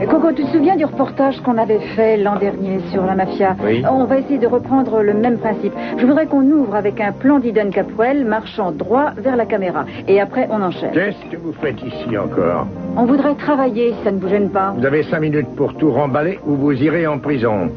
Coco, tu te souviens du reportage qu'on avait fait l'an dernier sur la mafia? Oui. On va essayer de reprendre le même principe. Je voudrais qu'on ouvre avec un plan d'Eden Capwell marchant droit vers la caméra. Et après, on enchaîne. Qu'est-ce que vous faites ici encore? On voudrait travailler, si ça ne vous gêne pas. Vous avez 5 minutes pour tout remballer ou vous irez en prison.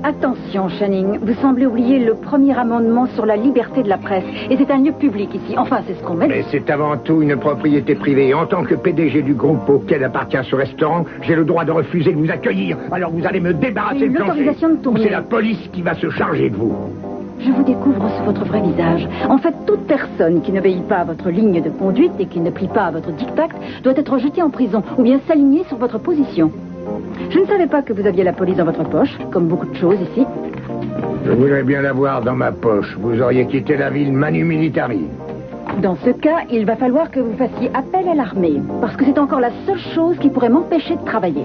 Attention, Channing, vous semblez oublier le premier amendement sur la liberté de la presse. Et c'est un lieu public ici. Enfin, c'est ce qu'on met. Mais c'est avant tout une propriété privée. En tant que PDG du groupe auquel appartient ce restaurant, j'ai le droit de refuser de vous accueillir. Alors vous allez me débarrasser une le plancher. autorisation de tourner. Ou c'est la police qui va se charger de vous. Je vous découvre sous votre vrai visage. En fait, toute personne qui n'obéit pas à votre ligne de conduite et qui ne plie pas à votre diktat doit être jetée en prison ou bien s'aligner sur votre position. Je ne savais pas que vous aviez la police dans votre poche, comme beaucoup de choses ici. Je voudrais bien l'avoir dans ma poche. Vous auriez quitté la ville manu militari. Dans ce cas, il va falloir que vous fassiez appel à l'armée, parce que c'est encore la seule chose qui pourrait m'empêcher de travailler.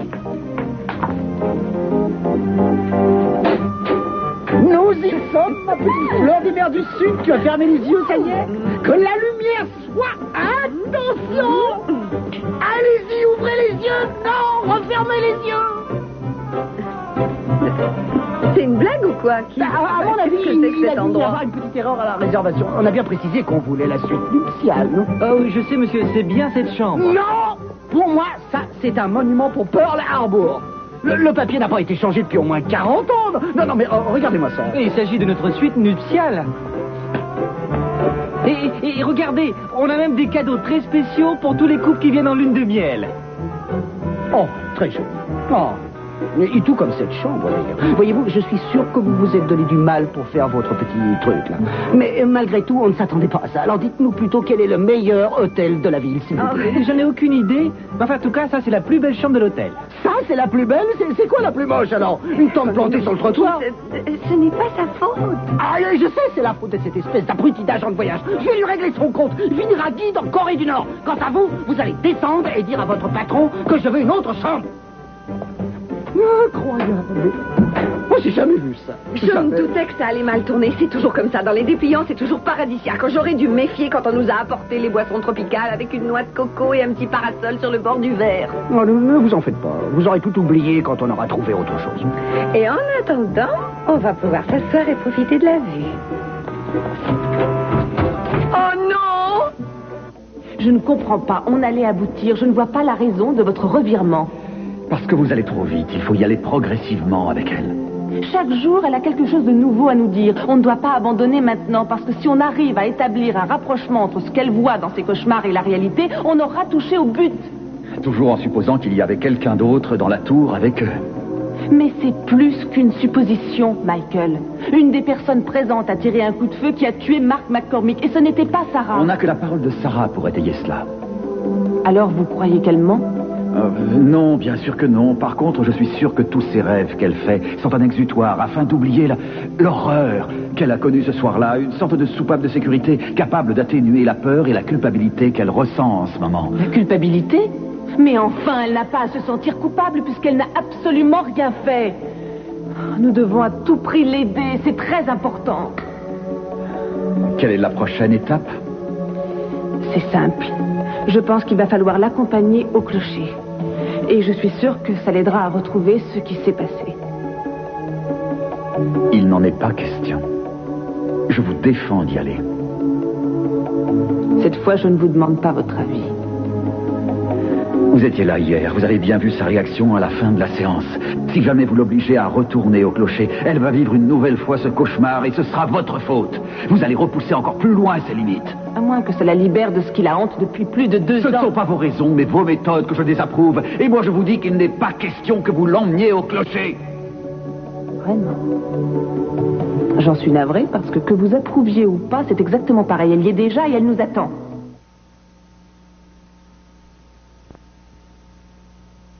Nous y sommes, ma petite fleur d'hiver du Sud. Tu as fermé les yeux, ça y est? Que la lumière soit... Attention! Allez-y, ouvrez les yeux! Non, refermez les yeux! C'est une blague ou quoi? À mon avis, il a dû y avoir une petite erreur à la réservation. On a bien précisé qu'on voulait la suite nuptiale, non? Ah oui, je sais, monsieur, c'est bien cette chambre. Non! Pour moi, ça, c'est un monument pour Pearl Harbor. Le papier n'a pas été changé depuis au moins 40 ans. Non, mais regardez-moi ça. Il s'agit de notre suite nuptiale. Et regardez, on a même des cadeaux très spéciaux pour tous les couples qui viennent en lune de miel. Oh, très joli. Oh. Et tout comme cette chambre, d'ailleurs. Voyez-vous, je suis sûr que vous vous êtes donné du mal pour faire votre petit truc, là. Mais malgré tout, on ne s'attendait pas à ça. Alors dites-nous plutôt quel est le meilleur hôtel de la ville, s'il vous plaît. J'en ai aucune idée. Enfin, en tout cas, ça, c'est la plus belle chambre de l'hôtel. Ça, c'est la plus belle? C'est quoi la plus moche, alors? Une tente plantée sur le trottoir? Ce n'est pas sa faute. Ah, je sais, c'est la faute de cette espèce d'abruti d'agent de voyage. Je vais lui régler son compte. Il finira guide en Corée du Nord. Quant à vous, vous allez descendre et dire à votre patron que je veux une autre chambre. Incroyable. Moi, j'ai jamais vu ça. Je me doutais que ça allait mal tourner. C'est toujours comme ça. Dans les dépliants, c'est toujours paradisiaque. J'aurais dû me méfier quand on nous a apporté les boissons tropicales avec une noix de coco et un petit parasol sur le bord du verre. Non, ne vous en faites pas. Vous aurez tout oublié quand on aura trouvé autre chose. Et en attendant, on va pouvoir s'asseoir et profiter de la vue. Oh non! Je ne comprends pas. On allait aboutir. Je ne vois pas la raison de votre revirement. Parce que vous allez trop vite, il faut y aller progressivement avec elle. Chaque jour, elle a quelque chose de nouveau à nous dire. On ne doit pas abandonner maintenant, parce que si on arrive à établir un rapprochement entre ce qu'elle voit dans ses cauchemars et la réalité, on aura touché au but. Toujours en supposant qu'il y avait quelqu'un d'autre dans la tour avec eux. Mais c'est plus qu'une supposition, Michael. Une des personnes présentes a tiré un coup de feu qui a tué Mark McCormick, et ce n'était pas Sarah. On n'a que la parole de Sarah pour étayer cela. Alors vous croyez qu'elle ment ? Non, bien sûr que non. Par contre, je suis sûr que tous ces rêves qu'elle fait sont un exutoire afin d'oublier l'horreur qu'elle a connue ce soir-là, une sorte de soupape de sécurité capable d'atténuer la peur et la culpabilité qu'elle ressent en ce moment. La culpabilité ? Mais enfin, elle n'a pas à se sentir coupable puisqu'elle n'a absolument rien fait. Nous devons à tout prix l'aider, c'est très important. Quelle est la prochaine étape ? C'est simple. Je pense qu'il va falloir l'accompagner au clocher. Et je suis sûre que ça l'aidera à retrouver ce qui s'est passé. Il n'en est pas question. Je vous défends d'y aller. Cette fois, je ne vous demande pas votre avis. Vous étiez là hier, vous avez bien vu sa réaction à la fin de la séance. Si jamais vous l'obligez à retourner au clocher, elle va vivre une nouvelle fois ce cauchemar et ce sera votre faute. Vous allez repousser encore plus loin ses limites. À moins que ça la libère de ce qui la hante depuis plus de 2 ans. Ce ne sont pas vos raisons, mais vos méthodes que je désapprouve. Et moi je vous dis qu'il n'est pas question que vous l'emmeniez au clocher. Vraiment ? J'en suis navrée parce que vous approuviez ou pas, c'est exactement pareil. Elle y est déjà et elle nous attend.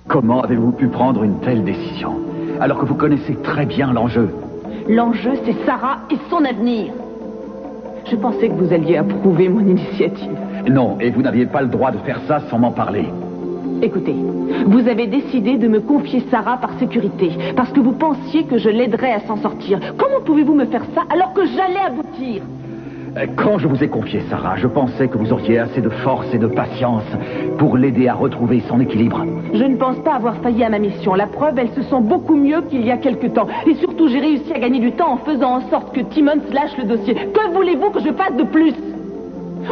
Comment avez-vous pu prendre une telle décision, alors que vous connaissez très bien l'enjeu ? L'enjeu, c'est Sarah et son avenir. Je pensais que vous alliez approuver mon initiative. Non, et vous n'aviez pas le droit de faire ça sans m'en parler. Écoutez, vous avez décidé de me confier Sarah par sécurité, parce que vous pensiez que je l'aiderais à s'en sortir. Comment pouvez-vous me faire ça alors que j'allais aboutir ? Quand je vous ai confié Sarah, je pensais que vous auriez assez de force et de patience pour l'aider à retrouver son équilibre. Je ne pense pas avoir failli à ma mission. La preuve, elle se sent beaucoup mieux qu'il y a quelque temps. Et surtout, j'ai réussi à gagner du temps en faisant en sorte que Timmons lâche le dossier. Que voulez-vous que je fasse de plus?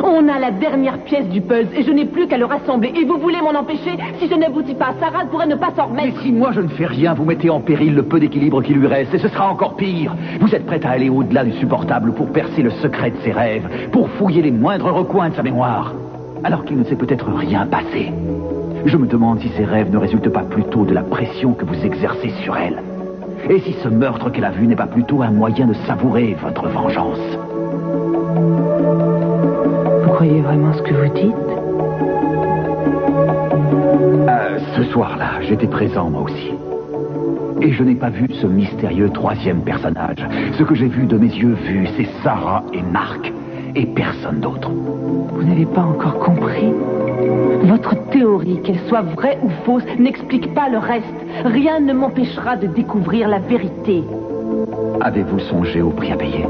On a la dernière pièce du puzzle et je n'ai plus qu'à le rassembler. Et vous voulez m'en empêcher? Si ce n'aboutit pas, Sarah pourrait ne pas s'en Mais remettre. si moi je ne fais rien, vous mettez en péril le peu d'équilibre qui lui reste, et ce sera encore pire. Vous êtes prête à aller au-delà du supportable pour percer le secret de ses rêves, pour fouiller les moindres recoins de sa mémoire, alors qu'il ne s'est peut-être rien passé. Je me demande si ces rêves ne résultent pas plutôt de la pression que vous exercez sur elle. Et si ce meurtre qu'elle a vu n'est pas plutôt un moyen de savourer votre vengeance. Vous croyez vraiment ce que vous dites? Ce soir-là, j'étais présent moi aussi. Et je n'ai pas vu ce mystérieux troisième personnage. Ce que j'ai vu de mes yeux vus, c'est Sarah et Mark, et personne d'autre. Vous n'avez pas encore compris? Votre théorie, qu'elle soit vraie ou fausse, n'explique pas le reste. Rien ne m'empêchera de découvrir la vérité. Avez-vous songé au prix à payer?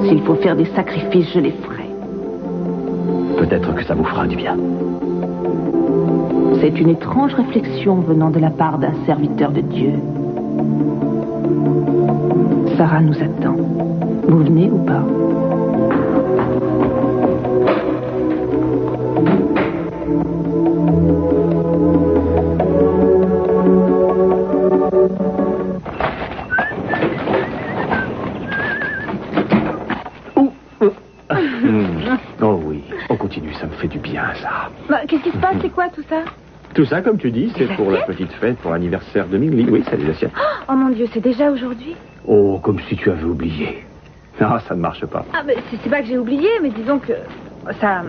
S'il faut faire des sacrifices, je les ferai. Peut-être que ça vous fera du bien. C'est une étrange réflexion venant de la part d'un serviteur de Dieu. Sarah nous attend. Vous venez ou pas? Oh oui, on continue, ça me fait du bien, ça. Bah, qu'est-ce qui se passe? C'est quoi tout ça? Tout ça, comme tu dis, c'est pour la petite fête, pour l'anniversaire de Mingli. Oui, salut la sienne. Oh mon Dieu, c'est déjà aujourd'hui? Oh, comme si tu avais oublié. Non, ça ne marche pas. Ah, mais c'est pas que j'ai oublié, mais disons que ça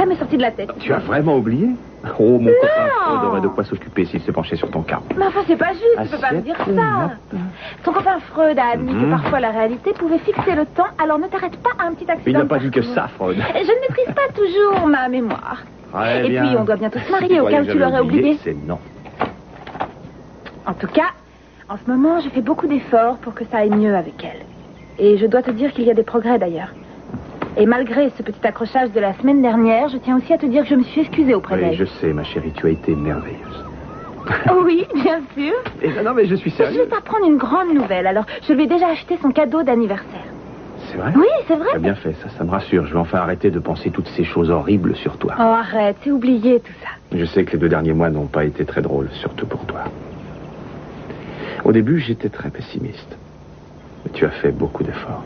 m'est sorti de la tête. Tu as vraiment oublié? Oh, mon copain Freud aurait de quoi s'occuper s'il se penchait sur ton cas. Mais enfin, c'est pas juste, tu peux pas me dire ça. Ton copain Freud a admis que parfois la réalité pouvait fixer le temps, alors ne t'arrête pas à un petit accident. Il n'a pas dit que ça, Freud. Je ne maîtrise pas toujours ma mémoire. Très Et bien. puis, on doit bientôt se Si marier, au cas où tu l'aurais oublié. C'est non. En tout cas, en ce moment, je fais beaucoup d'efforts pour que ça aille mieux avec elle. Et je dois te dire qu'il y a des progrès, d'ailleurs. Et malgré ce petit accrochage de la semaine dernière, je tiens aussi à te dire que je me suis excusée auprès Oui, d'elle. je sais, ma chérie, tu as été merveilleuse. Oh oui, bien sûr. Non, mais je suis Je sérieux. vais t'apprendre une grande nouvelle. Alors, je lui ai déjà acheté son cadeau d'anniversaire. C'est vrai? Oui, c'est vrai. Tu as bien fait, ça me rassure. Je vais enfin arrêter de penser toutes ces choses horribles sur toi. Oh, arrête, c'est oublié tout ça. Je sais que les 2 derniers mois n'ont pas été très drôles, surtout pour toi. Au début, j'étais très pessimiste. Mais tu as fait beaucoup d'efforts.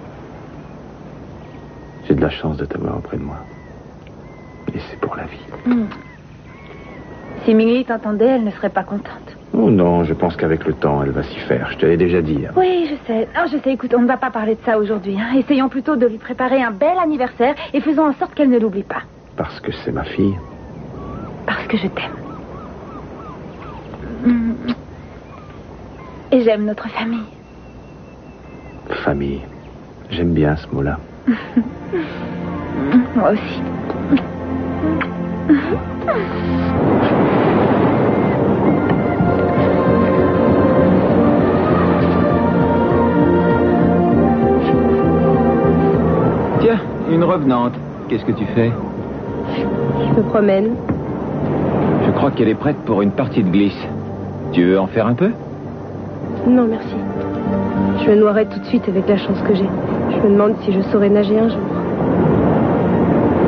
J'ai de la chance de t'avoir auprès de moi. Et c'est pour la vie. Si Mingli t'entendait, elle ne serait pas contente. Oh non, je pense qu'avec le temps, elle va s'y faire. Je te l'ai déjà dit. Hein. Oui, je sais. Oh, je sais, écoute, on ne va pas parler de ça aujourd'hui. Hein. Essayons plutôt de lui préparer un bel anniversaire et faisons en sorte qu'elle ne l'oublie pas. Parce que c'est ma fille. Parce que je t'aime. Et j'aime notre famille. Famille. J'aime bien ce mot-là. Moi aussi. Tiens, une revenante. Qu'est-ce que tu fais? Je me promène. Je crois qu'elle est prête pour une partie de glisse. Tu veux en faire un peu? Non, merci. Je me noierai tout de suite avec la chance que j'ai. Je me demande si je saurais nager un jour.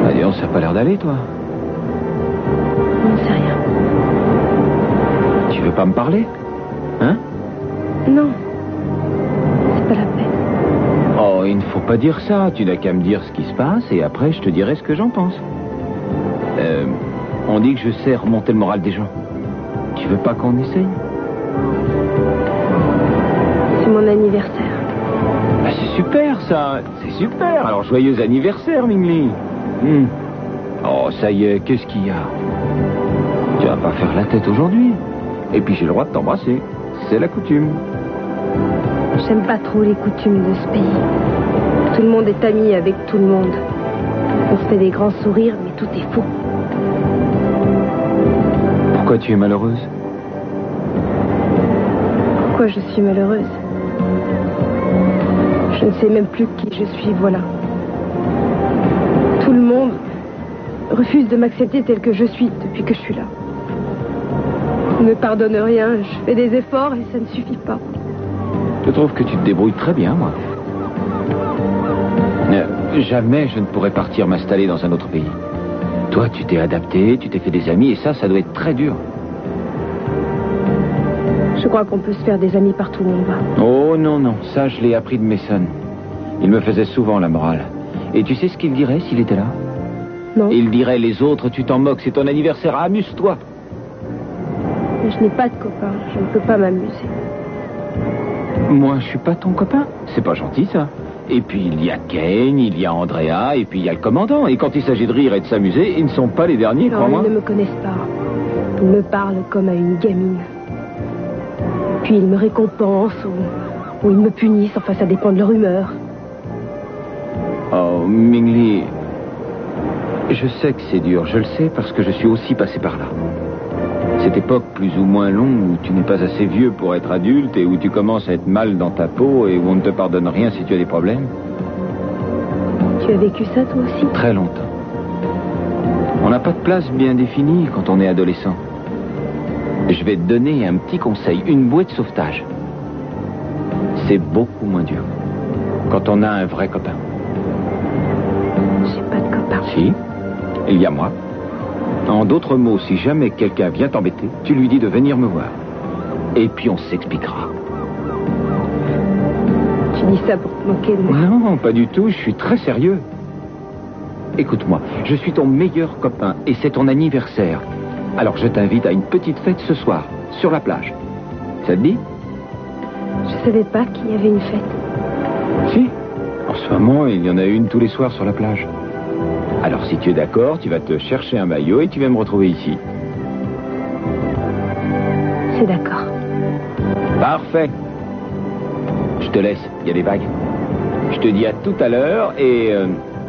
Ah, dis donc, ça n'a pas l'air d'aller, toi. Non, c'est rien. Tu veux pas me parler? Hein? Non. C'est pas la peine. Oh, il ne faut pas dire ça. Tu n'as qu'à me dire ce qui se passe et après, je te dirai ce que j'en pense. On dit que je sais remonter le moral des gens. Tu veux pas qu'on essaye? C'est mon anniversaire. Ah, c'est super, ça. C'est super. Alors, joyeux anniversaire, Mingli. Oh, ça y est, qu'est-ce qu'il y a? Tu vas pas faire la tête aujourd'hui. Et puis, j'ai le droit de t'embrasser. C'est la coutume. J'aime pas trop les coutumes de ce pays. Tout le monde est ami avec tout le monde. On se fait des grands sourires, mais tout est faux. Pourquoi tu es malheureuse? Pourquoi je suis malheureuse? Je ne sais même plus qui je suis, voilà. Tout le monde refuse de m'accepter tel que je suis depuis que je suis là. On ne me pardonne rien, je fais des efforts et ça ne suffit pas. Je trouve que tu te débrouilles très bien, moi. Jamais je ne pourrais partir m'installer dans un autre pays. Toi, tu t'es adapté, tu t'es fait des amis, et ça doit être très dur. Je crois qu'on peut se faire des amis partout où on va. Oh non, non, ça je l'ai appris de Mason. Il me faisait souvent la morale. Et tu sais ce qu'il dirait s'il était là? Non. Il dirait, les autres, tu t'en moques, c'est ton anniversaire, amuse-toi. Mais je n'ai pas de copain, je ne peux pas m'amuser. Moi, je suis pas ton copain. C'est pas gentil, ça. Et puis, il y a Kane, il y a Andrea, et puis il y a le commandant. Et quand il s'agit de rire et de s'amuser, ils ne sont pas les derniers, Non, crois-moi. ils ne me connaissent pas. Ils me parlent comme à une gamine. Puis ils me récompensent ou ils me punissent, enfin ça dépend de leur humeur. Oh, Mingli, je sais que c'est dur, je le sais parce que je suis aussi passé par là. Cette époque plus ou moins longue où tu n'es pas assez vieux pour être adulte et où tu commences à être mal dans ta peau et où on ne te pardonne rien si tu as des problèmes. Tu as vécu ça toi aussi? Très longtemps. On n'a pas de place bien définie quand on est adolescent. Je vais te donner un petit conseil, une bouée de sauvetage. C'est beaucoup moins dur quand on a un vrai copain. J'ai pas de copain. Si, il y a moi. En d'autres mots, si jamais quelqu'un vient t'embêter, tu lui dis de venir me voir. Et puis on s'expliquera. Tu dis ça pour te moquer de moi? Non, pas du tout, je suis très sérieux. Écoute-moi, je suis ton meilleur copain et c'est ton anniversaire. Alors je t'invite à une petite fête ce soir, sur la plage. Ça te dit? Je savais pas qu'il y avait une fête. Si. En ce moment, il y en a une tous les soirs sur la plage. Alors si tu es d'accord, tu vas te chercher un maillot et tu vas me retrouver ici. C'est d'accord. Parfait. Je te laisse, il y a des vagues. Je te dis à tout à l'heure et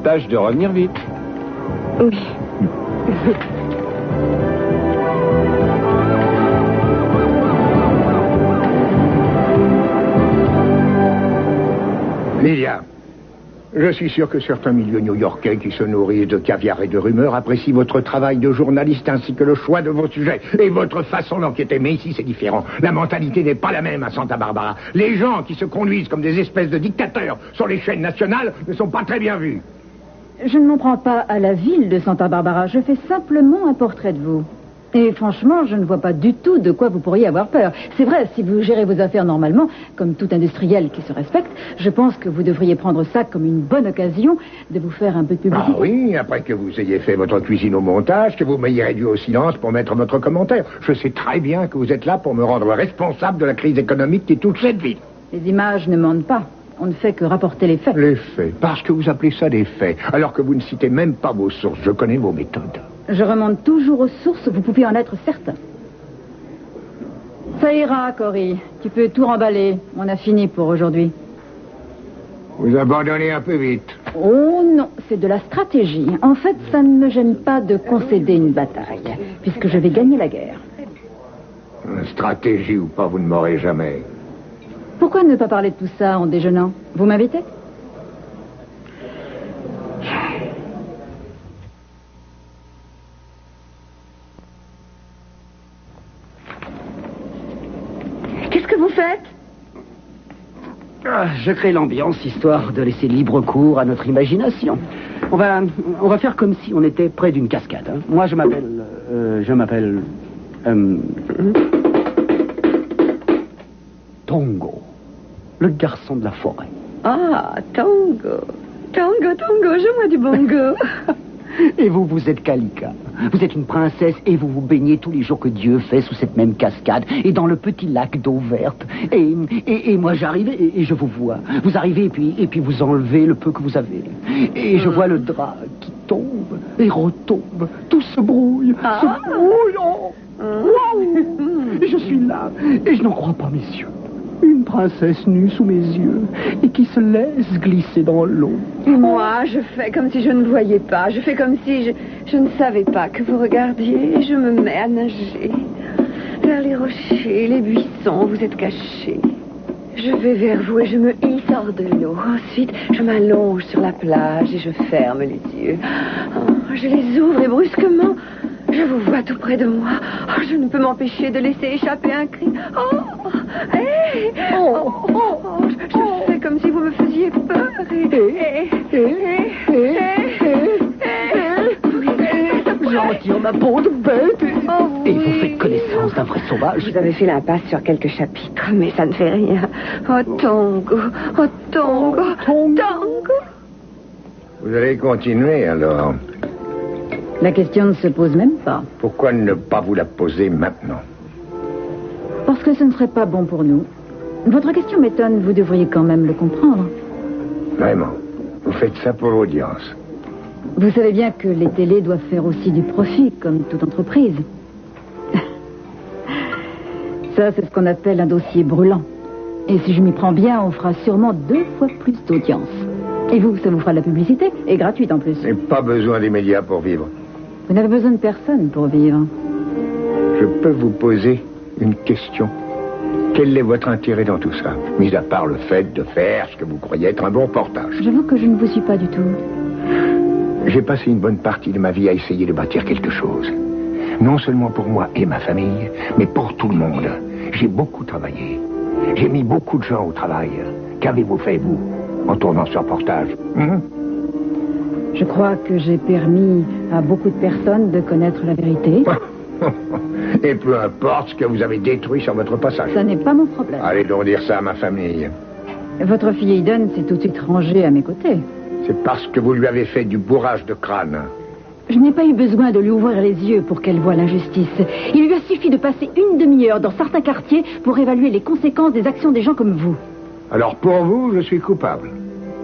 tâche de revenir vite. Oui. Lydia, je suis sûr que certains milieux new-yorkais qui se nourrissent de caviar et de rumeurs apprécient votre travail de journaliste ainsi que le choix de vos sujets et votre façon d'enquêter. Mais ici, c'est différent. La mentalité n'est pas la même à Santa Barbara. Les gens qui se conduisent comme des espèces de dictateurs sur les chaînes nationales ne sont pas très bien vus. Je ne m'en prends pas à la ville de Santa Barbara. Je fais simplement un portrait de vous. Et franchement, je ne vois pas du tout de quoi vous pourriez avoir peur. C'est vrai, si vous gérez vos affaires normalement, comme tout industriel qui se respecte, je pense que vous devriez prendre ça comme une bonne occasion de vous faire un peu de publicité. Ah oui, après que vous ayez fait votre cuisine au montage, que vous m'ayez réduit au silence pour mettre votre commentaire. Je sais très bien que vous êtes là pour me rendre responsable de la crise économique qui touche cette ville. Les images ne mentent pas. On ne fait que rapporter les faits. Les faits, parce que vous appelez ça des faits, alors que vous ne citez même pas vos sources. Je connais vos méthodes. Je remonte toujours aux sources, vous pouvez en être certain. Ça ira, Cory. Tu peux tout remballer. On a fini pour aujourd'hui. Vous abandonnez un peu vite. Oh non, c'est de la stratégie. En fait, ça ne me gêne pas de concéder une bataille, puisque je vais gagner la guerre. Stratégie ou pas, vous ne m'aurez jamais. Pourquoi ne pas parler de tout ça en déjeunant? Vous m'invitez? Qu'est-ce que vous faites? Je crée l'ambiance, histoire de laisser libre cours à notre imagination. On va faire comme si on était près d'une cascade. Hein. Moi, je m'appelle... Tongo, le garçon de la forêt. Ah, Tango. Tango, Tango, joue-moi du bongo. Et vous, vous êtes Kalika. Vous êtes une princesse et vous vous baignez tous les jours que Dieu fait sous cette même cascade et dans le petit lac d'eau verte. Et moi, j'arrive et je vous vois. Vous arrivez et puis vous enlevez le peu que vous avez. Et je vois le drap qui tombe et retombe. Tout se brouille. Se brouille. Oh. Wow. Et je suis là et je n'en crois pas, messieurs. Une princesse nue sous mes yeux et qui se laisse glisser dans l'eau. Et moi, je fais comme si je ne voyais pas. Je fais comme si je ne savais pas que vous regardiez. Et je me mets à nager vers les rochers, les buissons. Vous êtes cachés. Je vais vers vous et je me hisse hors de l'eau. Ensuite, je m'allonge sur la plage et je ferme les yeux. Oh, je les ouvre et brusquement, je vous vois tout près de moi. Oh, je ne peux m'empêcher de laisser échapper un cri. Oh, hey, je fais comme si vous me faisiez peur. J'en retire ma peau de bête et vous faites connaissance d'un vrai sauvage. Vous avez fait l'impasse sur quelques chapitres, mais ça ne fait rien. Oh, Tongo, oh, Tongo, Tongo. Vous allez continuer, alors. La question ne se pose même pas. Pourquoi ne pas vous la poser maintenant? Parce que ce ne serait pas bon pour nous. Votre question m'étonne, vous devriez quand même le comprendre. Vraiment. Vous faites ça pour l'audience. Vous savez bien que les télés doivent faire aussi du profit, comme toute entreprise. Ça, c'est ce qu'on appelle un dossier brûlant. Et si je m'y prends bien, on fera sûrement 2 fois plus d'audience. Et vous, ça vous fera de la publicité, et gratuite en plus. Je n'ai pas besoin des médias pour vivre. Vous n'avez besoin de personne pour vivre. Je peux vous poser une question. Quel est votre intérêt dans tout ça, mis à part le fait de faire ce que vous croyez être un bon reportage? J'avoue que je ne vous suis pas du tout. J'ai passé une bonne partie de ma vie à essayer de bâtir quelque chose. Non seulement pour moi et ma famille, mais pour tout le monde. J'ai beaucoup travaillé. J'ai mis beaucoup de gens au travail. Qu'avez-vous fait, vous, en tournant ce reportage? Je crois que j'ai permis à beaucoup de personnes de connaître la vérité. Et peu importe ce que vous avez détruit sur votre passage. Ça n'est pas mon problème. Allez donc dire ça à ma famille. Votre fille Aiden s'est tout de suite rangée à mes côtés. C'est parce que vous lui avez fait du bourrage de crâne. Je n'ai pas eu besoin de lui ouvrir les yeux pour qu'elle voie l'injustice. Il lui a suffi de passer une demi-heure dans certains quartiers pour évaluer les conséquences des actions des gens comme vous. Alors pour vous, je suis coupable.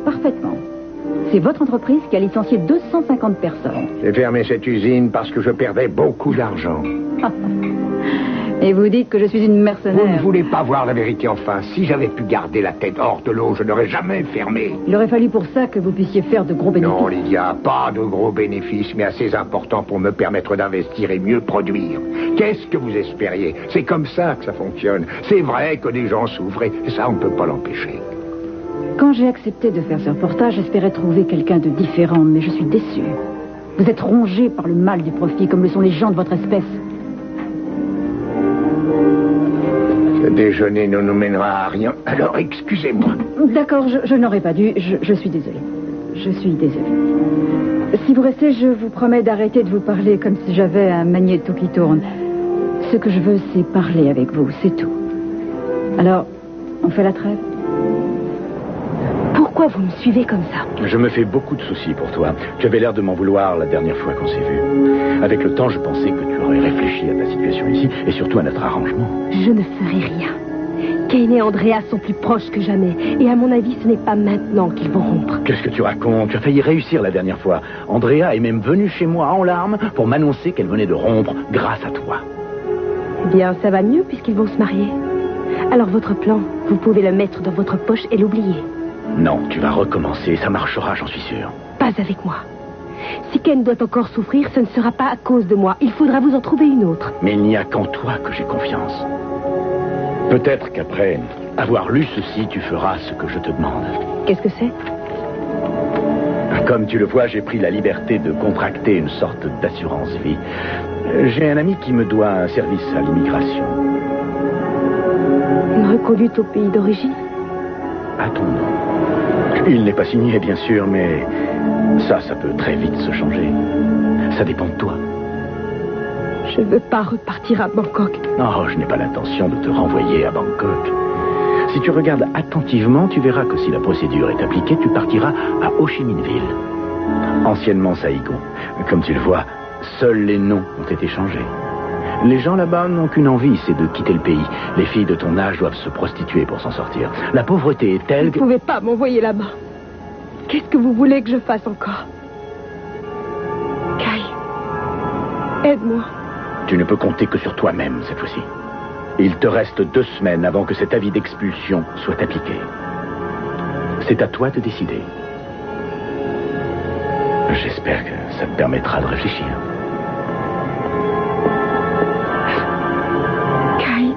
Parfaitement. C'est votre entreprise qui a licencié 250 personnes. J'ai fermé cette usine parce que je perdais beaucoup d'argent. Et vous dites que je suis une mercenaire. Vous ne voulez pas voir la vérité enfin. Si j'avais pu garder la tête hors de l'eau, je n'aurais jamais fermé. Il aurait fallu pour ça que vous puissiez faire de gros bénéfices. Non, Lydia, pas de gros bénéfices, mais assez importants pour me permettre d'investir et mieux produire. Qu'est-ce que vous espériez? C'est comme ça que ça fonctionne. C'est vrai que des gens souffrent, et ça, on ne peut pas l'empêcher. Quand j'ai accepté de faire ce reportage, j'espérais trouver quelqu'un de différent, mais je suis déçu. Vous êtes rongé par le mal du profit, comme le sont les gens de votre espèce. Ce déjeuner ne nous mènera à rien, alors excusez-moi. D'accord, je n'aurais pas dû. Je suis désolée. Je suis désolée. Si vous restez, je vous promets d'arrêter de vous parler comme si j'avais un magnéto qui tourne. Ce que je veux, c'est parler avec vous, c'est tout. Alors, on fait la trêve? Pourquoi vous me suivez comme ça? Je me fais beaucoup de soucis pour toi. Tu avais l'air de m'en vouloir la dernière fois qu'on s'est vu. Avec le temps, je pensais que tu aurais réfléchi à ta situation ici et surtout à notre arrangement. Je ne ferai rien. Kane et Andrea sont plus proches que jamais. Et à mon avis, ce n'est pas maintenant qu'ils vont rompre. Qu'est-ce que tu racontes? Tu as failli réussir la dernière fois. Andrea est même venue chez moi en larmes pour m'annoncer qu'elle venait de rompre grâce à toi. Eh bien, ça va mieux puisqu'ils vont se marier. Alors votre plan, vous pouvez le mettre dans votre poche et l'oublier. Non, tu vas recommencer. Ça marchera, j'en suis sûr. Pas avec moi. Si Ken doit encore souffrir, ce ne sera pas à cause de moi. Il faudra vous en trouver une autre. Mais il n'y a qu'en toi que j'ai confiance. Peut-être qu'après avoir lu ceci, tu feras ce que je te demande. Qu'est-ce que c'est? Comme tu le vois, j'ai pris la liberté de contracter une sorte d'assurance vie. J'ai un ami qui me doit un service à l'immigration. Une reconduite au pays d'origine? À ton nom. Il n'est pas signé, bien sûr, mais ça peut très vite se changer. Ça dépend de toi. Je ne veux pas repartir à Bangkok. Non, je n'ai pas l'intention de te renvoyer à Bangkok. Si tu regardes attentivement, tu verras que si la procédure est appliquée, tu partiras à Ho Chi Minh Ville. Anciennement Saïgon. Comme tu le vois, seuls les noms ont été changés. Les gens là-bas n'ont qu'une envie, c'est de quitter le pays. Les filles de ton âge doivent se prostituer pour s'en sortir. La pauvreté est telle que... Vous ne pouvez pas m'envoyer là-bas. Qu'est-ce que vous voulez que je fasse encore? Kai, aide-moi. Tu ne peux compter que sur toi-même cette fois-ci. Il te reste 2 semaines avant que cet avis d'expulsion soit appliqué. C'est à toi de décider. J'espère que ça te permettra de réfléchir. Kai,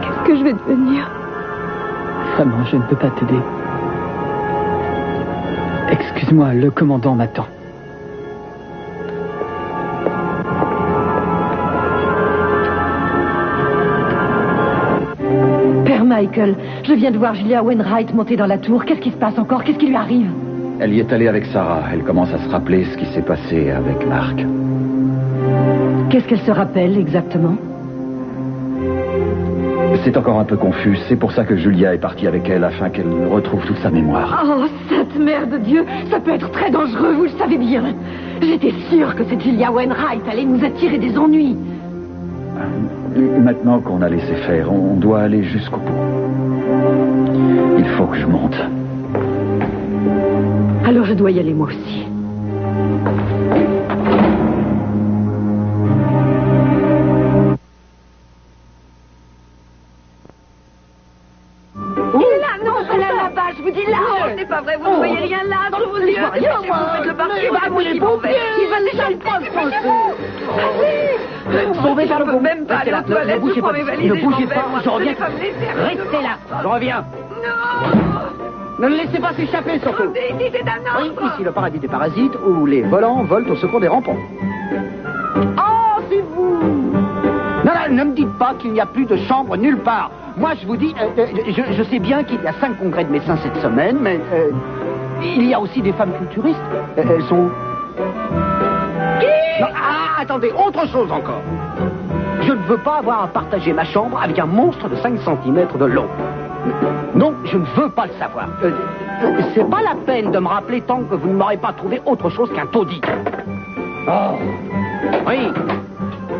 qu'est-ce que je vais devenir? Vraiment, je ne peux pas t'aider. Excuse-moi, le commandant m'attend. Père Michael, je viens de voir Julia Wainwright monter dans la tour. Qu'est-ce qui se passe encore? Qu'est-ce qui lui arrive? Elle y est allée avec Sarah. Elle commence à se rappeler ce qui s'est passé avec Marc. Qu'est-ce qu'elle se rappelle exactement? C'est encore un peu confus. C'est pour ça que Julia est partie avec elle, afin qu'elle retrouve toute sa mémoire. Oh, Sainte Mère de Dieu, ça peut être très dangereux, vous le savez bien. J'étais sûre que cette Julia Wainwright allait nous attirer des ennuis. Maintenant qu'on a laissé faire, on doit aller jusqu'au bout. Il faut que je monte. Alors je dois y aller moi aussi. Je vous dis là, c'est pas vrai, vous ne voyez rien là, dans vos yeux. Vous faites le parti, il va déjà le prendre. Tombez vers le bon. Même pas aller aux toilettes, je prends mes valises. Ne bougez pas, je reviens. Restez là, je reviens. Ne le laissez pas s'échapper, surtout. Ici, c'est un Oui, ici, le paradis des parasites, où les volants volent au secours des rampants. Oh, c'est vous! Non, ne me dites pas qu'il n'y a plus de chambre nulle part. Moi, je vous dis, je sais bien qu'il y a 5 congrès de médecins cette semaine, mais il y a aussi des femmes culturistes. Elles sont... Non, attendez, autre chose encore. Je ne veux pas avoir à partager ma chambre avec un monstre de 5 cm de long. Non, je ne veux pas le savoir. C'est pas la peine de me rappeler tant que vous ne m'aurez pas trouvé autre chose qu'un taudis. Oh, oui.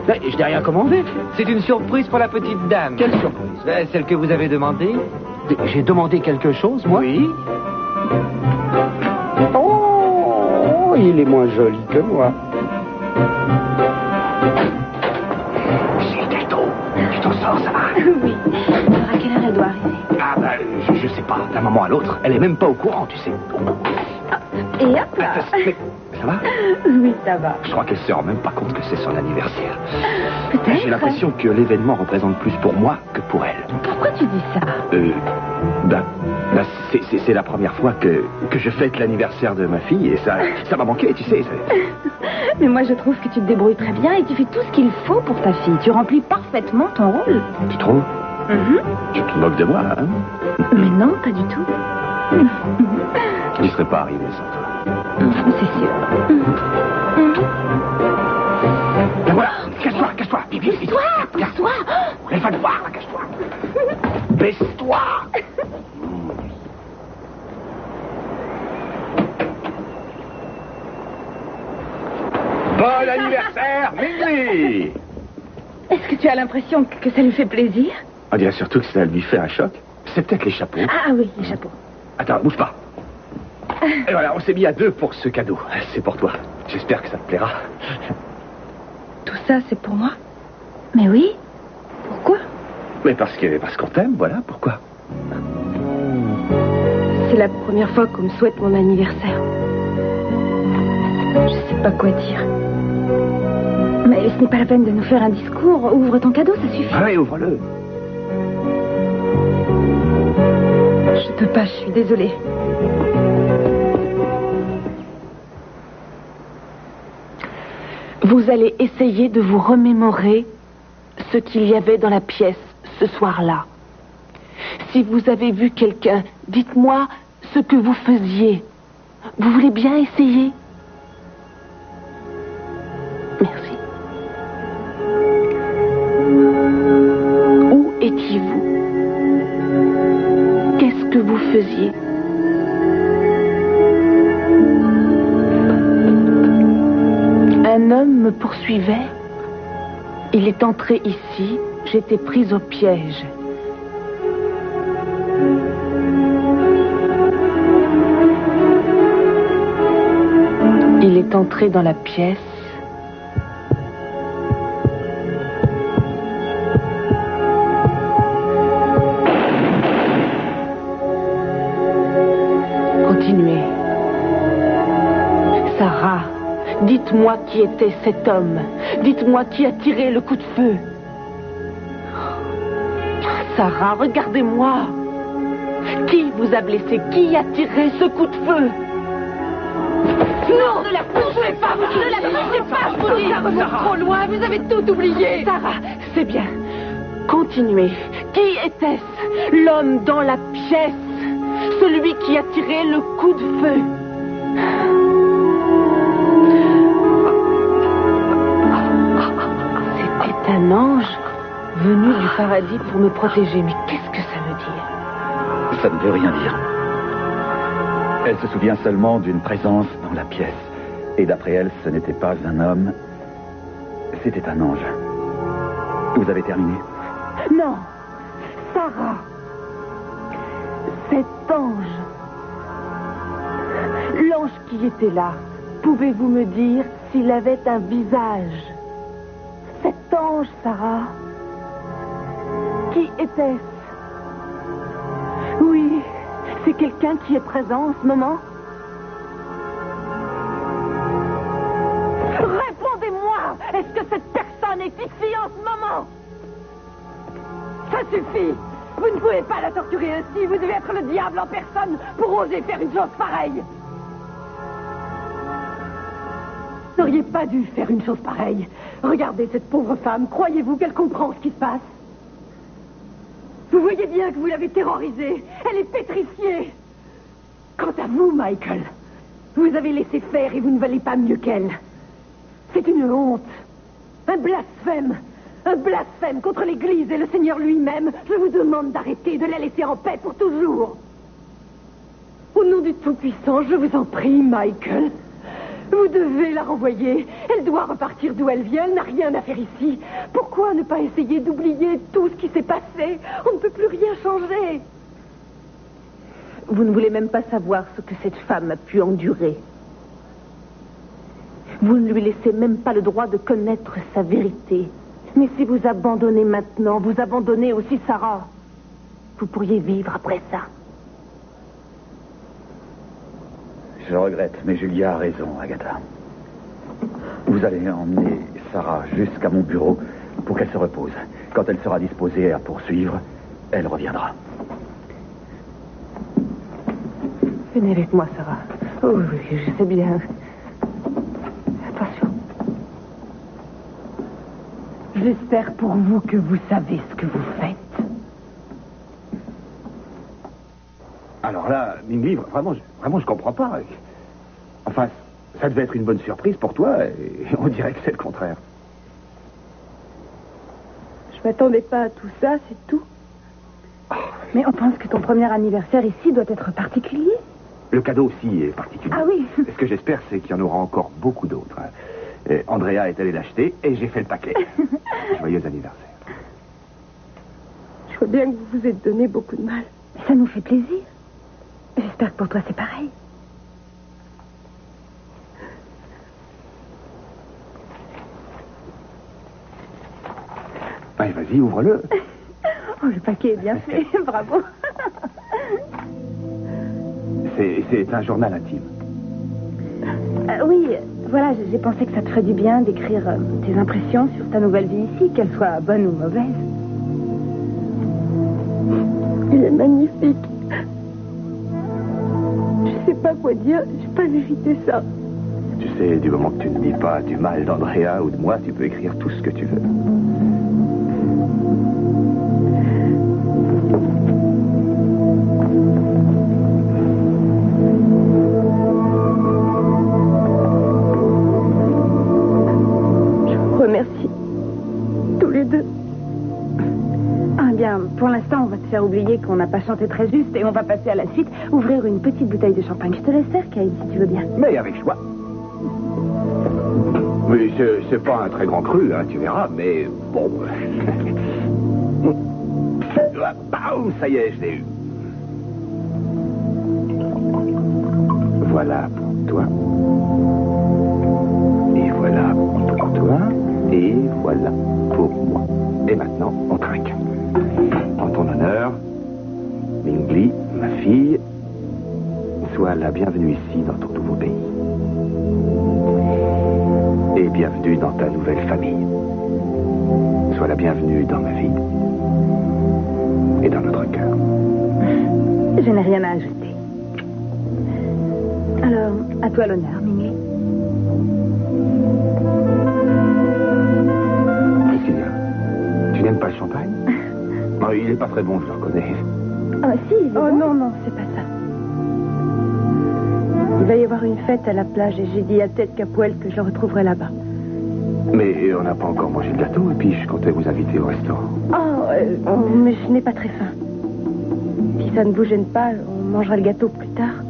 Je n'ai rien commandé. C'est une surprise pour la petite dame. Quelle surprise? Celle que vous avez demandée. J'ai demandé quelque chose, moi? Oui. Oh, il est moins joli que moi. C'est le gâteau. Tu t'en sors, ça va? Oui. Alors à quelle heure elle doit arriver? Ah, bah, je sais pas. D'un moment à l'autre, elle est même pas au courant, tu sais. Et hop là. Mais, ça va? Oui, ça va. Je crois qu'elle se rend même pas compte que c'est son anniversaire. Peut-être. J'ai l'impression que l'événement représente plus pour moi que pour elle. Pourquoi tu dis ça? C'est la première fois que je fête l'anniversaire de ma fille et ça m'a manqué, tu sais. Mais moi, je trouve que tu te débrouilles très bien et tu fais tout ce qu'il faut pour ta fille. Tu remplis parfaitement ton rôle. Tu trouves? Tu te moques de moi, hein? Mais non, pas du tout. Je n'y serais pas arrivé sans toi. C'est sûr. Ben voilà, cache-toi, vite. Pousse-toi. Elle va te voir, là, cache-toi. Baisse-toi. Bon anniversaire, Mingley! Est-ce que tu as l'impression que ça lui fait plaisir? On dirait surtout que ça lui fait un choc. C'est peut-être les chapeaux. Ah oui, les chapeaux. Attends, bouge pas. Et voilà, on s'est mis à 2 pour ce cadeau. C'est pour toi. J'espère que ça te plaira. Tout ça, c'est pour moi? Mais oui. Pourquoi? Mais parce qu'on t'aime, voilà, pourquoi? C'est la première fois qu'on me souhaite mon anniversaire. Je sais pas quoi dire. Mais ce n'est pas la peine de nous faire un discours. Ouvre ton cadeau, ça suffit. Ah oui, ouvre-le. Je peux pas, je suis désolée. Vous allez essayer de vous remémorer ce qu'il y avait dans la pièce ce soir-là. Si vous avez vu quelqu'un, dites-moi ce que vous faisiez. Vous voulez bien essayer? Merci. Où étiez-vous? Qu'est-ce que vous faisiez? Un homme me poursuivait. Il est entré ici. J'étais prise au piège. Il est entré dans la pièce. Continuez. Sarah, dites-moi qui était cet homme. Dites-moi qui a tiré le coup de feu. Sarah, regardez-moi. Qui vous a blessé? Qui a tiré ce coup de feu? Non, ne la touchez pas, vous ne la touchez pas, je vous dis. Ça remonte trop loin, vous avez tout oublié. Sarah, c'est bien. Continuez. Qui était-ce? L'homme dans la pièce? Celui qui a tiré le coup de feu? C'était un ange venu du paradis pour me protéger. Mais qu'est-ce que ça veut dire? Ça ne veut rien dire. Elle se souvient seulement d'une présence dans la pièce. Et d'après elle, ce n'était pas un homme, c'était un ange. Vous avez terminé? Non, Sarah. Cet ange. L'ange qui était là, pouvez-vous me dire s'il avait un visage? Cet ange, Sarah. Qui était-ce? Oui, c'est quelqu'un qui est présent en ce moment? Répondez-moi! Est-ce que cette personne est ici en ce moment? Ça suffit! Vous ne pouvez pas la torturer ainsi. Vous devez être le diable en personne pour oser faire une chose pareille. Vous n'auriez pas dû faire une chose pareille. Regardez cette pauvre femme. Croyez-vous qu'elle comprend ce qui se passe? Vous voyez bien que vous l'avez terrorisée. Elle est pétrifiée. Quant à vous, Michael, vous avez laissé faire et vous ne valez pas mieux qu'elle. C'est une honte. Un blasphème. Un blasphème contre l'Église et le Seigneur lui-même. Je vous demande d'arrêter, de la laisser en paix pour toujours. Au nom du Tout-Puissant, je vous en prie, Michael. Vous devez la renvoyer. Elle doit repartir d'où elle vient. Elle n'a rien à faire ici. Pourquoi ne pas essayer d'oublier tout ce qui s'est passé? On ne peut plus rien changer. Vous ne voulez même pas savoir ce que cette femme a pu endurer. Vous ne lui laissez même pas le droit de connaître sa vérité. Mais si vous abandonnez maintenant, vous abandonnez aussi Sarah. Vous pourriez vivre après ça. Je regrette, mais Julia a raison, Agatha. Vous allez emmener Sarah jusqu'à mon bureau pour qu'elle se repose. Quand elle sera disposée à poursuivre, elle reviendra. Venez avec moi, Sarah. Oh oui, je sais bien. Attention. J'espère pour vous que vous savez ce que vous faites. Alors là, Mingli, vraiment, je comprends pas. Enfin, ça devait être une bonne surprise pour toi, et on dirait que c'est le contraire. Je m'attendais pas à tout ça, c'est tout. Mais on pense que ton premier anniversaire ici doit être particulier. Le cadeau aussi est particulier. Ah oui. Ce que j'espère, c'est qu'il y en aura encore beaucoup d'autres. Et Andrea est allée l'acheter et j'ai fait le paquet. Joyeux anniversaire. Je vois bien que vous vous êtes donné beaucoup de mal. Mais ça nous fait plaisir. J'espère que pour toi c'est pareil. Allez, vas-y, ouvre-le. Oh, le paquet est bien fait, bravo. C'est un journal intime. Oui, voilà, j'ai pensé que ça te ferait du bien d'écrire tes impressions sur ta nouvelle vie ici, qu'elle soit bonne ou mauvaise. Il est magnifique. Je sais pas quoi dire, j'ai pas mérité ça. Tu sais, du moment que tu ne dis pas du mal d'Andrea ou de moi, tu peux écrire tout ce que tu veux. Pour l'instant, on va te faire oublier qu'on n'a pas chanté très juste et on va passer à la suite, ouvrir une petite bouteille de champagne. Je te laisse faire, Kay, si tu veux bien. Mais avec choix. Oui, c'est pas un très grand cru, hein, tu verras, mais bon. Bam, ça y est, je l'ai eu. Voilà pour toi. Et voilà pour toi. Et voilà pour moi. Et maintenant, on trinque. En ton honneur, Mingli, ma fille, sois la bienvenue ici dans ton nouveau pays. Et bienvenue dans ta nouvelle famille. Sois la bienvenue dans ma vie et dans notre cœur. Je n'ai rien à ajouter. Alors, à toi l'honneur, Mimi. Priscilla, tu n'aimes pas le champagne? Oh, il n'est pas très bon, je le reconnais. Ah, si, oh non, non, c'est pas ça. Il va y avoir une fête à la plage et j'ai dit à Tête Capoel que je le retrouverai là-bas. Mais on n'a pas encore mangé le gâteau et puis je comptais vous inviter au restaurant. Mais je n'ai pas très faim. Si ça ne vous gêne pas, on mangera le gâteau plus tard.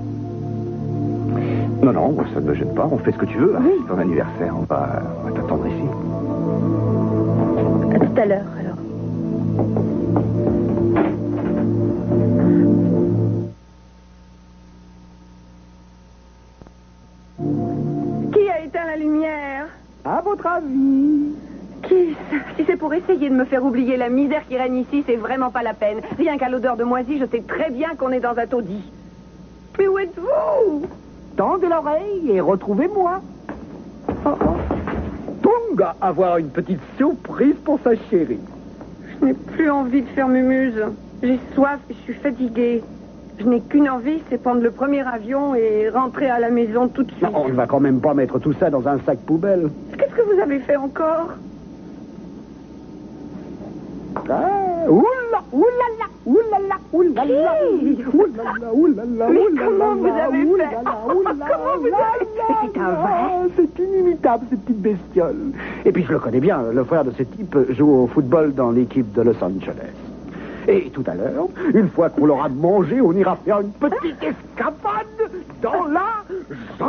Non, non, moi, ça ne me gêne pas. On fait ce que tu veux. C'est ton anniversaire. On va t'attendre ici. À tout à l'heure, alors. Qui a éteint la lumière? À votre avis? Qui? Si c'est pour essayer de me faire oublier la misère qui règne ici, c'est vraiment pas la peine. Rien qu'à l'odeur de moisi, je sais très bien qu'on est dans un taudis. Mais où êtes-vous? Tendez l'oreille et retrouvez-moi. Tung va avoir une petite surprise pour sa chérie. Je n'ai plus envie de faire mumuse. J'ai soif et je suis fatiguée. Je n'ai qu'une envie, c'est prendre le premier avion et rentrer à la maison tout de suite. Non, on ne va quand même pas mettre tout ça dans un sac poubelle. Qu'est-ce que vous avez fait encore? Oulala, oulala, oulala, oulala, oulala, oulala. Mais comment vous avez fait? Comment vous avez fait? C'est un vrai? C'est inimitable, cette petite bestiole. Et puis je le connais bien, le frère de ce type joue au football dans l'équipe de Los Angeles. Et tout à l'heure, une fois qu'on l'aura mangé, on ira faire une petite escapade dans la Oh,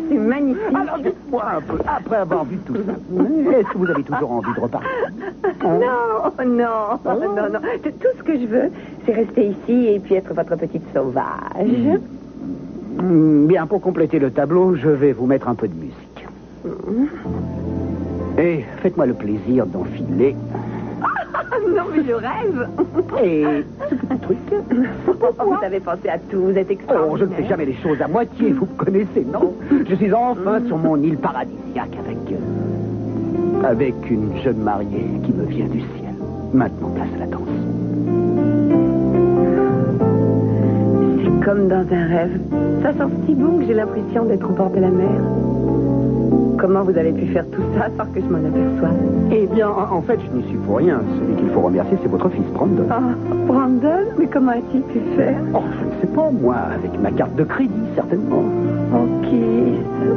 c'est magnifique. Alors dites-moi un peu, après avoir vu tout ça, est-ce que vous avez toujours envie de repartir? Non. Tout ce que je veux, c'est rester ici et puis être votre petite sauvage. Bien, pour compléter le tableau, je vais vous mettre un peu de musique. Et faites-moi le plaisir d'enfiler. Non, mais je rêve. Et ce petit truc. Vous avez pensé à tout, vous êtes extraordinaire. Oh, je ne fais jamais les choses à moitié, vous me connaissez, non? Je suis enfin sur mon île paradisiaque avec une jeune mariée qui me vient du ciel. Maintenant, place à la danse. C'est comme dans un rêve. Ça sent si bon que j'ai l'impression d'être au bord de la mer. Comment vous avez pu faire tout ça sans que je m'en aperçoive? Eh bien, en fait, je n'y suis pour rien. Celui qu'il faut remercier, c'est votre fils, Brandon. Brandon? Mais comment a-t-il pu faire? Oh, je ne sais pas, moi, avec ma carte de crédit, certainement. Ok,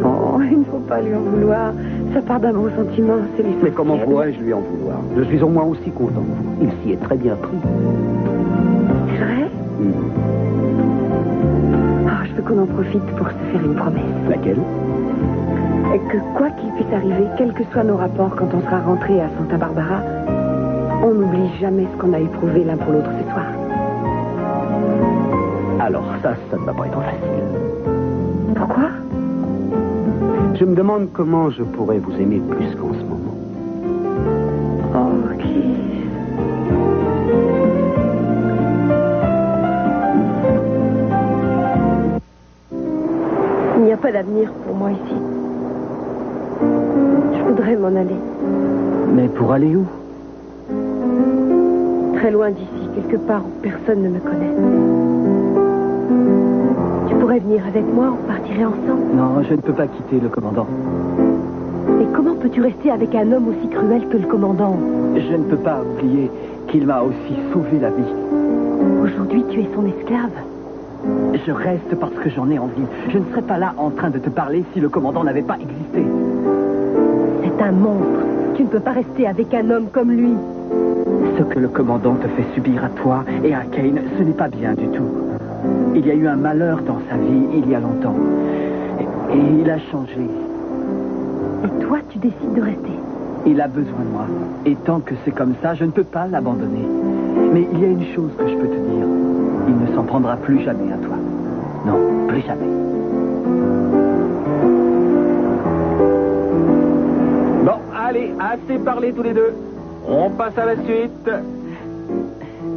bon, il ne faut pas lui en vouloir. Ça part d'un bon sentiment, c'est les. Mais comment pourrais-je lui en vouloir? Je suis au moins aussi content que vous. Il s'y est très bien pris. C'est vrai? Je veux qu'on en profite pour se faire une promesse. Laquelle? Et que quoi qu'il puisse arriver, quels que soient nos rapports quand on sera rentré à Santa Barbara, on n'oublie jamais ce qu'on a éprouvé l'un pour l'autre ce soir. Alors ça ne va pas être facile. Pourquoi? Je me demande comment je pourrais vous aimer plus qu'en ce moment. Ok. Il n'y a pas d'avenir pour moi ici. Je voudrais m'en aller. Mais pour aller où? Très loin d'ici, quelque part où personne ne me connaît. Tu pourrais venir avec moi, on partirait ensemble. Non, je ne peux pas quitter le commandant. Mais comment peux-tu rester avec un homme aussi cruel que le commandant? Je ne peux pas oublier qu'il m'a aussi sauvé la vie. Aujourd'hui, tu es son esclave. Je reste parce que j'en ai envie. Je ne serais pas là en train de te parler si le commandant n'avait pas existé. C'est un monstre. Tu ne peux pas rester avec un homme comme lui. Ce que le commandant te fait subir à toi et à Kane, ce n'est pas bien du tout. Il y a eu un malheur dans sa vie il y a longtemps. Et il a changé. Et toi, tu décides de rester. Il a besoin de moi. Et tant que c'est comme ça, je ne peux pas l'abandonner. Mais il y a une chose que je peux te dire. Il ne s'en prendra plus jamais à toi. Non, plus jamais. Bon, allez, assez parlé tous les deux. On passe à la suite.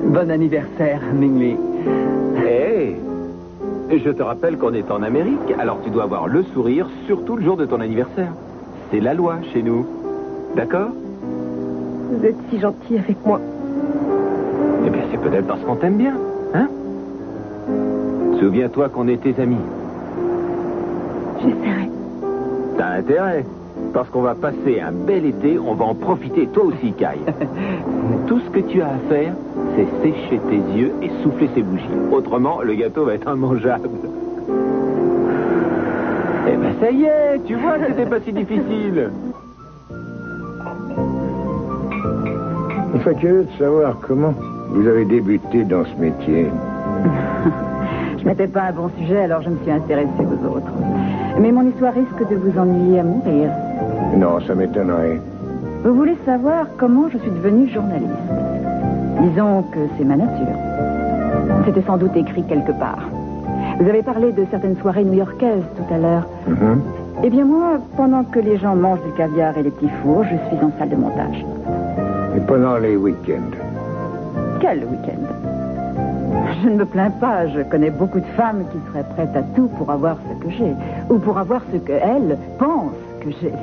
Bon anniversaire, Mingli. Hé, je te rappelle qu'on est en Amérique, alors tu dois avoir le sourire, surtout le jour de ton anniversaire. C'est la loi chez nous. D'accord? Vous êtes si gentil avec moi. Eh bien, c'est peut-être parce qu'on t'aime bien, hein? Souviens-toi qu'on est tes amis. J'essaierai. T'as intérêt. Parce qu'on va passer un bel été, on va en profiter, toi aussi, Kai. Tout ce que tu as à faire, c'est sécher tes yeux et souffler ces bougies. Autrement, le gâteau va être immangeable. Eh ben ça y est, tu vois que c'était pas si difficile. Je suis curieux de savoir comment vous avez débuté dans ce métier. Je n'étais pas un bon sujet, alors je me suis intéressée aux autres. Mais mon histoire risque de vous ennuyer à mourir. Non, ça m'étonnerait. Vous voulez savoir comment je suis devenue journaliste? Disons que c'est ma nature. C'était sans doute écrit quelque part. Vous avez parlé de certaines soirées new-yorkaises tout à l'heure. Eh bien moi, pendant que les gens mangent du caviar et les petits fours, je suis en salle de montage. Et pendant les week-ends? Quel week-end? Je ne me plains pas, je connais beaucoup de femmes qui seraient prêtes à tout pour avoir ce que j'ai, ou pour avoir ce qu'elles pensent que j'ai.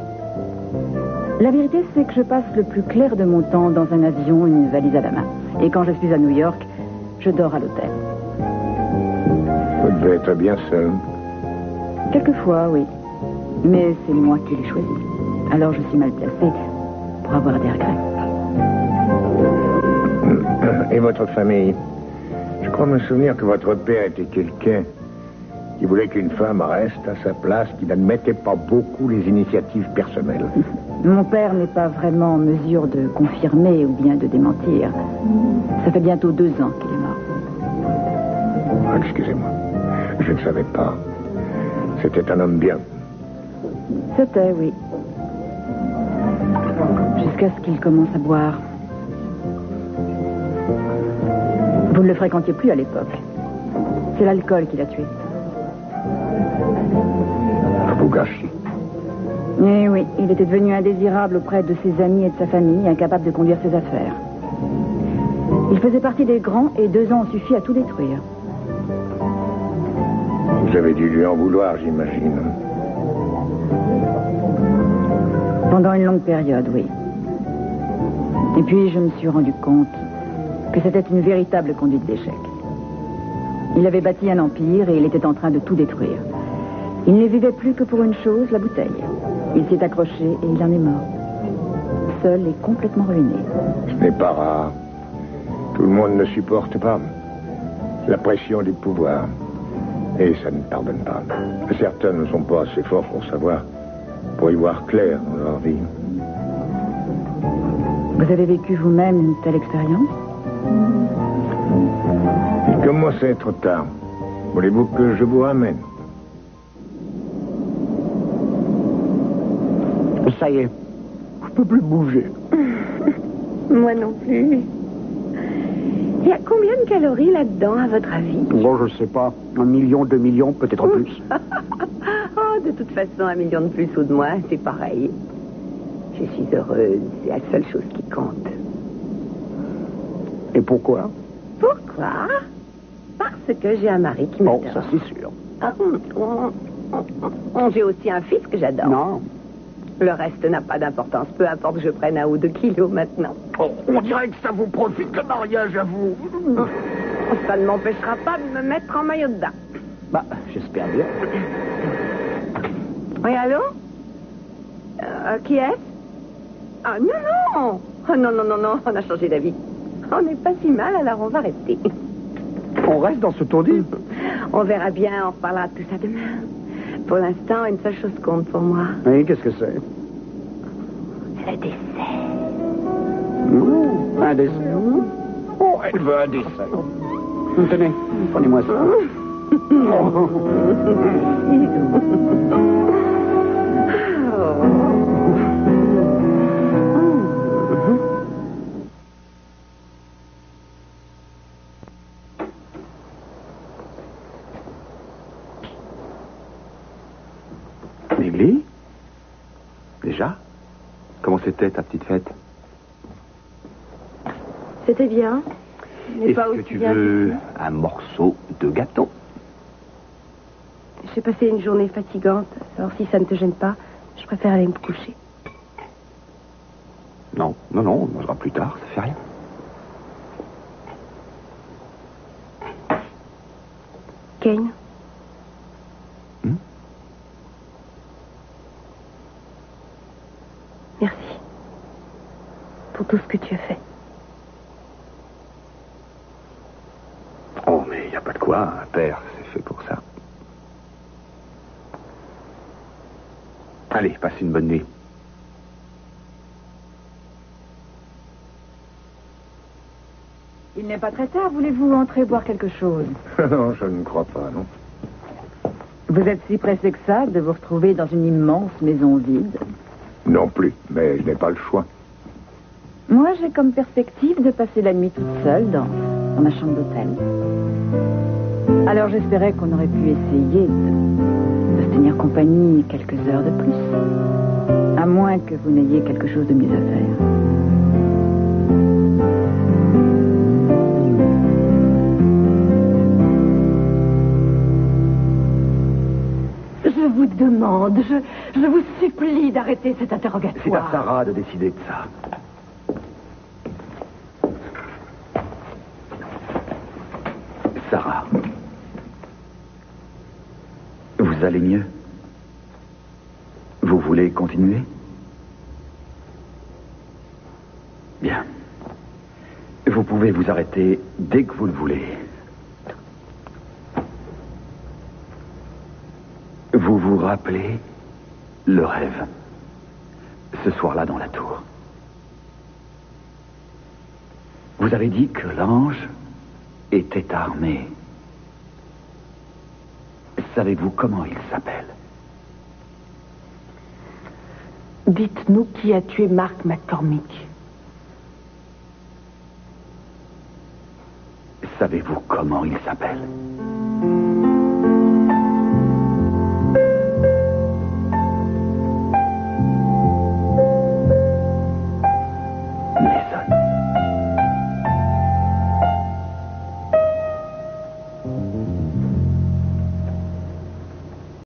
La vérité, c'est que je passe le plus clair de mon temps dans un avion, une valise à la main. Et quand je suis à New York, je dors à l'hôtel. Vous devez être bien seul. Quelquefois, oui. Mais c'est moi qui l'ai choisi. Alors je suis mal placée pour avoir des regrets. Et votre famille? Je crois me souvenir que votre père était quelqu'un qui voulait qu'une femme reste à sa place, qui n'admettait pas beaucoup les initiatives personnelles. Mon père n'est pas vraiment en mesure de confirmer ou bien de démentir. Ça fait bientôt 2 ans qu'il est mort. Ah, excusez-moi, je ne savais pas. C'était un homme bien. C'était, oui. Jusqu'à ce qu'il commence à boire. Vous ne le fréquentiez plus à l'époque. C'est l'alcool qui l'a tué. Vous gâchez. Eh oui, il était devenu indésirable auprès de ses amis et de sa famille, incapable de conduire ses affaires. Il faisait partie des grands et 2 ans ont suffi à tout détruire. Vous avez dû lui en vouloir, j'imagine. Pendant une longue période, oui. Et puis je me suis rendu compte que c'était une véritable conduite d'échec. Il avait bâti un empire et il était en train de tout détruire. Il ne vivait plus que pour une chose, la bouteille. Il s'est accroché et il en est mort. Seul et complètement ruiné. Ce n'est pas rare. Tout le monde ne supporte pas la pression du pouvoir. Et ça ne pardonne pas. Certains ne sont pas assez forts pour savoir, pour y voir clair dans leur vie. Vous avez vécu vous-même une telle expérience? Il commence à être tard. Voulez-vous que je vous ramène? Ça y est, je peux plus bouger. Moi non plus. Il y a combien de calories là-dedans, à votre avis? Bon, je sais pas. 1 million, 2 millions, peut-être plus. Oh, de toute façon, 1 million de plus ou de moins, c'est pareil. Je suis heureuse, c'est la seule chose qui compte. Et pourquoi? Pourquoi? Parce que j'ai un mari qui m'adore. Oh, ça c'est sûr. J'ai aussi un fils que j'adore. Non. Le reste n'a pas d'importance, peu importe que je prenne 1 ou 2 kilos maintenant. Oh, on dirait que ça vous profite le mariage à vous. Ça ne m'empêchera pas de me mettre en maillot de bain. Bah, j'espère bien. Oui, allô? Qui est-ce? Ah, non! Oh, non, on a changé d'avis. On n'est pas si mal, alors on va rester. On reste dans ce taudis? On verra bien, on reparlera de tout ça demain. Pour l'instant, une seule chose compte pour moi. Oui, qu'est-ce que c'est? Le dessert. Un dessert. Oh, elle veut un dessert. Tenez, prenez-moi ça. Migli? Déjà? Comment c'était ta petite fête? C'était bien. Mais Est-ce pas que aussi tu bien veux qu'ici. un morceau de gâteau? J'ai passé une journée fatigante. Alors si ça ne te gêne pas, je préfère aller me coucher. Non, on mangera plus tard, ça fait rien. Kane. Merci pour tout ce que tu as fait. Oh, mais il n'y a pas de quoi. Un père, c'est fait pour ça. Allez, passe une bonne nuit. Il n'est pas très tard. Voulez-vous entrer boire quelque chose? Non, je ne crois pas, non. Vous êtes si pressé que ça de vous retrouver dans une immense maison vide? Non plus, mais je n'ai pas le choix. Moi, j'ai comme perspective de passer la nuit toute seule dans ma chambre d'hôtel. Alors j'espérais qu'on aurait pu essayer de se tenir compagnie quelques heures de plus. À moins que vous n'ayez quelque chose de mieux à faire. Je vous demande, je vous supplie d'arrêter cet interrogatoire. C'est à Sarah de décider de ça. Sarah. Vous allez mieux? Vous voulez continuer? Bien. Vous pouvez vous arrêter dès que vous le voulez. Vous vous rappelez le rêve, ce soir-là dans la tour. Vous avez dit que l'ange était armé. Savez-vous comment il s'appelle? Dites-nous qui a tué Mark McCormick. Savez-vous comment il s'appelle? Mason.